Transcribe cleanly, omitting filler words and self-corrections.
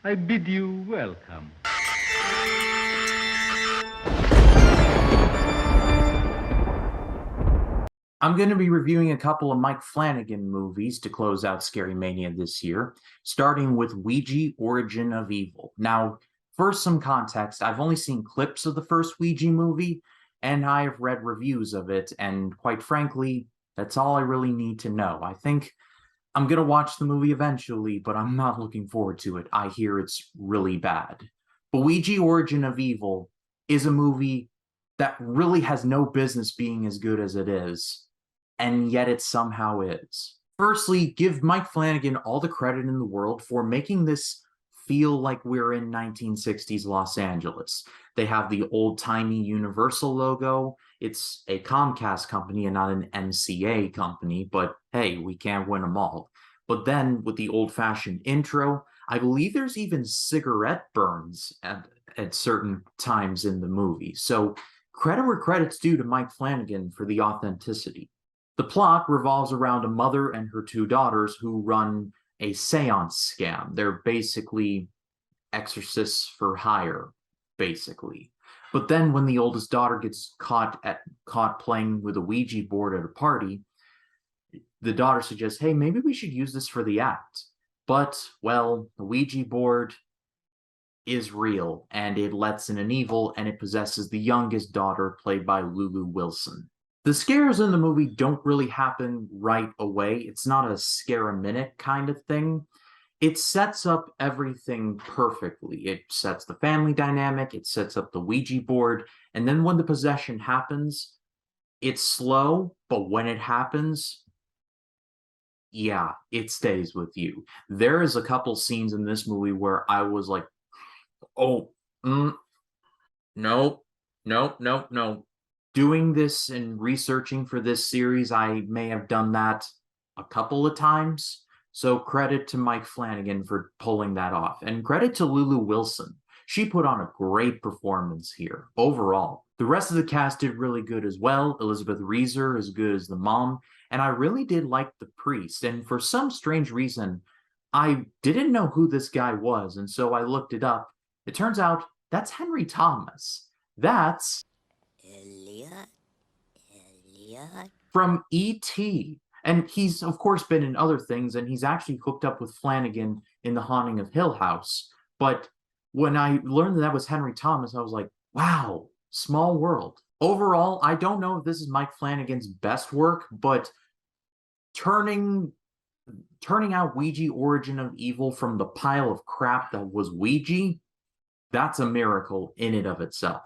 I bid you welcome. I'm going to be reviewing a couple of Mike Flanagan movies to close out Scarymania this year, starting with Ouija Origin of Evil. Now, first, some context. I've only seen clips of the first Ouija movie, and I have read reviews of it, and quite frankly, that's all I really need to know. I think I'm going to watch the movie eventually, but I'm not looking forward to it. I hear it's really bad. But Ouija Origin of Evil is a movie that really has no business being as good as it is, and yet it somehow is. Firstly, give Mike Flanagan all the credit in the world for making this feel like we're in 1960s Los Angeles. They have the old-timey Universal logo. It's a Comcast company and not an MCA company, but hey, we can't win them all. But then with the old-fashioned intro, I believe there's even cigarette burns at certain times in the movie. So credit where credit's due to Mike Flanagan for the authenticity. The plot revolves around a mother and her two daughters who run a seance scam. They're basically exorcists for hire, basically. But then when the oldest daughter gets caught playing with a Ouija board at a party, the daughter suggests, hey, maybe we should use this for the act. But, well, the Ouija board is real, and it lets in an evil, and it possesses the youngest daughter, played by Lulu Wilson. The scares in the movie don't really happen right away. It's not a scare a minute kind of thing. It sets up everything perfectly. It sets the family dynamic, it sets up the Ouija board, and then when the possession happens, it's slow, but when it happens, yeah, it stays with you. There is a couple scenes in this movie where I was like, oh, no, no, no, no. Doing this and researching for this series, I may have done that a couple of times. So credit to Mike Flanagan for pulling that off. And credit to Lulu Wilson. She put on a great performance here, overall. The rest of the cast did really good as well. Elizabeth Reeser is good as the mom. And I really did like the priest. And for some strange reason, I didn't know who this guy was. And so I looked it up. It turns out that's Henry Thomas. That's Elliot from E.T. And he's, of course, been in other things, and he's actually hooked up with Flanagan in The Haunting of Hill House. But when I learned that was Henry Thomas, I was like, wow, small world. Overall, I don't know if this is Mike Flanagan's best work, but turning out Ouija Origin of Evil from the pile of crap that was Ouija, that's a miracle in and of itself.